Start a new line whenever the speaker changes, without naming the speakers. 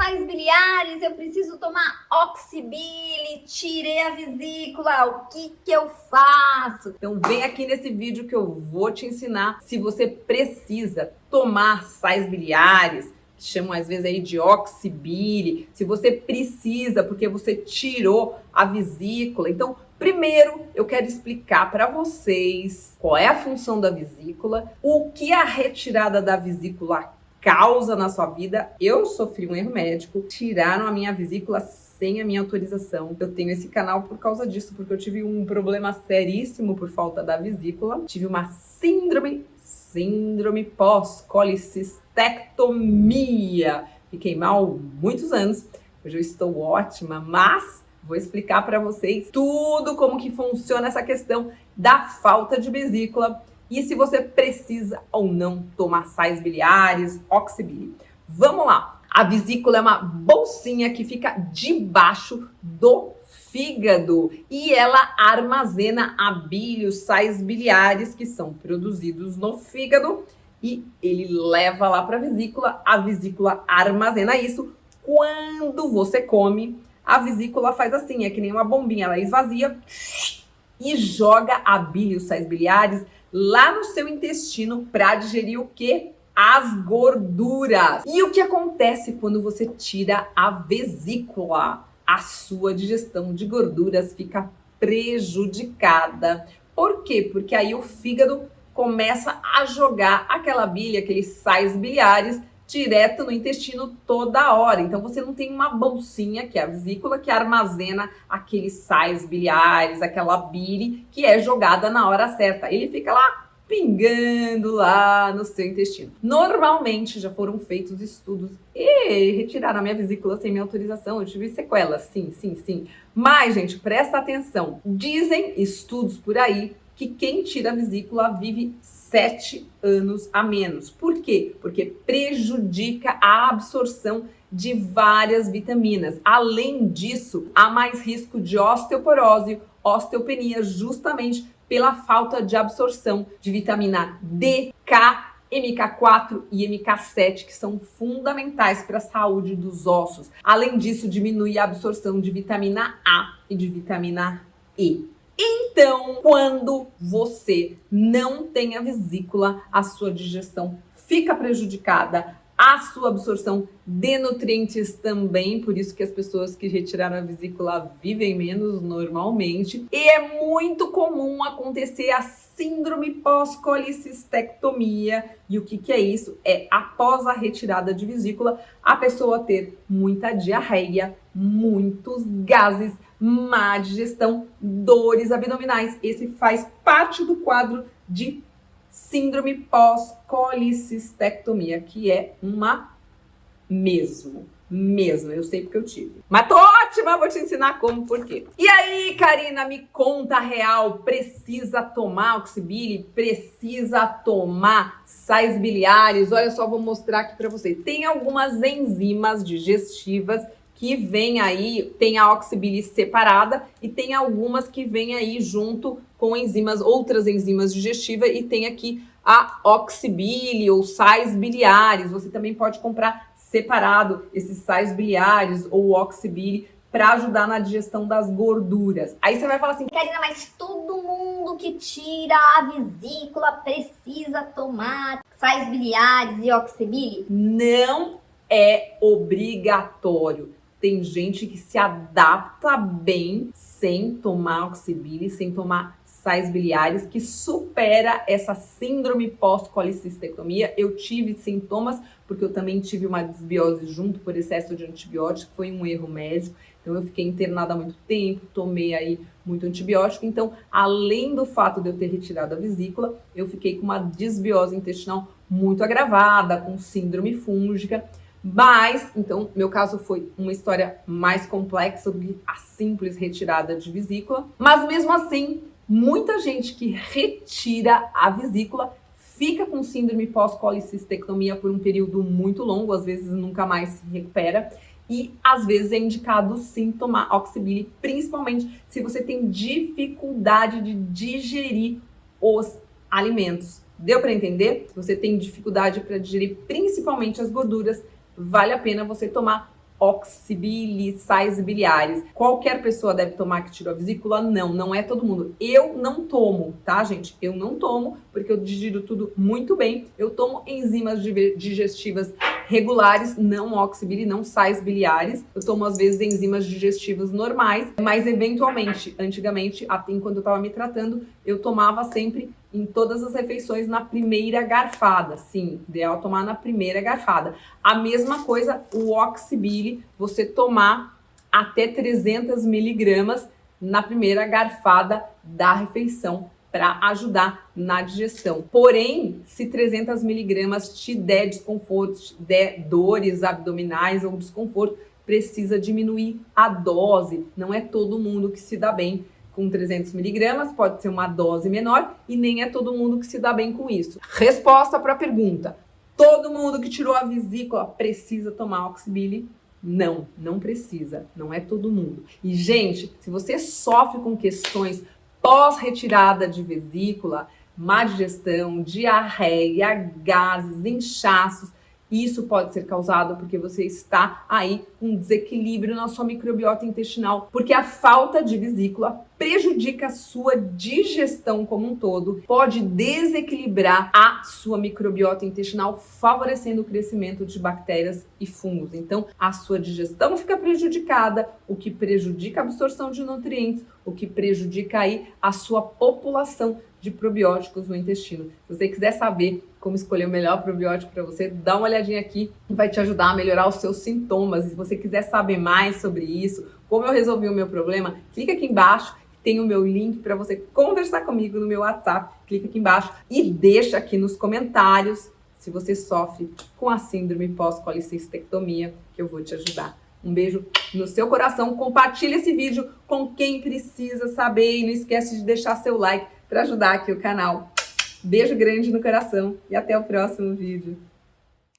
sais biliares, eu preciso tomar Oxibili, tirei a vesícula, o que eu faço?
Então vem aqui nesse vídeo que eu vou te ensinar se você precisa tomar sais biliares, que chamam às vezes aí de Oxibili, se você precisa porque você tirou a vesícula. Então, primeiro eu quero explicar para vocês qual é a função da vesícula, o que a retirada da vesícula causa na sua vida. Eu sofri um erro médico, tiraram a minha vesícula sem a minha autorização. Eu tenho esse canal por causa disso, porque eu tive um problema seríssimo por falta da vesícula. Tive uma síndrome pós-colicistectomia. Fiquei mal muitos anos. Hoje eu estou ótima, mas vou explicar para vocês tudo como que funciona essa questão da falta de vesícula e se você precisa ou não tomar sais biliares, Oxibili. Vamos lá! A vesícula é uma bolsinha que fica debaixo do fígado e ela armazena a bile, os sais biliares que são produzidos no fígado e ele leva lá para a vesícula armazena isso. Quando você come, a vesícula faz assim, é que nem uma bombinha, ela esvazia e joga a bile, os sais biliares, lá no seu intestino para digerir o quê? As gorduras. E o que acontece quando você tira a vesícula? A sua digestão de gorduras fica prejudicada. Por quê? Porque aí o fígado começa a jogar aquela bile, aqueles sais biliares, direto no intestino toda hora. Então você não tem uma bolsinha, que é a vesícula, que armazena aqueles sais biliares, aquela bile que é jogada na hora certa. Ele fica lá pingando lá no seu intestino. Normalmente já foram feitos estudos e retiraram a minha vesícula sem minha autorização. Eu tive sequelas, sim. Mas, gente, presta atenção. Dizem estudos por aí que quem tira a vesícula vive 7 anos a menos. Por quê? Porque prejudica a absorção de várias vitaminas. Além disso, há mais risco de osteoporose, osteopenia, justamente pela falta de absorção de vitamina D, K, MK4 e MK7, que são fundamentais para a saúde dos ossos. Além disso, diminui a absorção de vitamina A e de vitamina E. Então, quando você não tem a vesícula, a sua digestão fica prejudicada, a sua absorção de nutrientes também, por isso que as pessoas que retiraram a vesícula vivem menos normalmente. E é muito comum acontecer a síndrome pós-colicistectomia. E o que é isso? É após a retirada de vesícula, a pessoa ter muita diarreia, muitos gases, má digestão, dores abdominais. Esse faz parte do quadro de síndrome pós-colicistectomia, que é uma mesmo, eu sei porque eu tive. Mas tô ótima, vou te ensinar como, por quê. E aí, Karina, me conta a real, precisa tomar Oxibili? Precisa tomar sais biliares? Olha só, vou mostrar aqui pra você. Tem algumas enzimas digestivas que vem aí, tem a Oxibili separada e tem algumas que vem aí junto com enzimas, outras enzimas digestivas, e tem aqui a Oxibili ou sais biliares. Você também pode comprar separado esses sais biliares ou Oxibili para ajudar na digestão das gorduras. Aí você vai falar assim,
Karina, mas todo mundo que tira a vesícula precisa tomar sais biliares e Oxibili?
Não é obrigatório. Tem gente que se adapta bem sem tomar Oxibili, sem tomar sais biliares, que supera essa síndrome pós-colicistectomia. Eu tive sintomas, porque eu também tive uma desbiose junto por excesso de antibiótico, foi um erro médico. Então eu fiquei internada há muito tempo, tomei aí muito antibiótico. Então, além do fato de eu ter retirado a vesícula, eu fiquei com uma desbiose intestinal muito agravada, com síndrome fúngica. Mas, então, meu caso foi uma história mais complexa do que a simples retirada de vesícula. Mas mesmo assim, muita gente que retira a vesícula fica com síndrome pós-colicistectomia por um período muito longo, às vezes nunca mais se recupera. E às vezes é indicado sim tomar Oxibili, principalmente se você tem dificuldade de digerir os alimentos. Deu para entender? Se você tem dificuldade para digerir principalmente as gorduras, vale a pena você tomar Oxybili, sais biliares. Qualquer pessoa deve tomar que tirou a vesícula? Não, não é todo mundo. Eu não tomo, tá, gente? Eu não tomo, porque eu digiro tudo muito bem. Eu tomo enzimas digestivas regulares, não oxybili, não sais biliares. Eu tomo, às vezes, enzimas digestivas normais, mas eventualmente, antigamente, até enquanto eu tava me tratando, eu tomava sempre em todas as refeições na primeira garfada. Sim, ideal tomar na primeira garfada. A mesma coisa, o oxybili, você tomar até 300 miligramas na primeira garfada da refeição para ajudar na digestão. Porém, se 300 miligramas te der desconforto, te der dores abdominais ou desconforto, precisa diminuir a dose. Não é todo mundo que se dá bem com 300 miligramas, pode ser uma dose menor e nem é todo mundo que se dá bem com isso. Resposta para a pergunta: todo mundo que tirou a vesícula precisa tomar oxybili? Não, não precisa, não é todo mundo. E, gente, se você sofre com questões pós-retirada de vesícula, má digestão, diarreia, gases, inchaços, isso pode ser causado porque você está aí com desequilíbrio na sua microbiota intestinal, porque a falta de vesícula prejudica a sua digestão como um todo, pode desequilibrar a sua microbiota intestinal, favorecendo o crescimento de bactérias e fungos. Então, a sua digestão fica prejudicada, o que prejudica a absorção de nutrientes, o que prejudica aí a sua população de probióticos no intestino. Se você quiser saber como escolher o melhor probiótico para você, dá uma olhadinha aqui e vai te ajudar a melhorar os seus sintomas. E se você quiser saber mais sobre isso, como eu resolvi o meu problema, clica aqui embaixo, tem o meu link para você conversar comigo no meu WhatsApp. Clica aqui embaixo e deixa aqui nos comentários se você sofre com a síndrome pós-colicistectomia, que eu vou te ajudar. Um beijo no seu coração, compartilha esse vídeo com quem precisa saber e não esquece de deixar seu like para ajudar aqui o canal. Beijo grande no coração e até o próximo vídeo.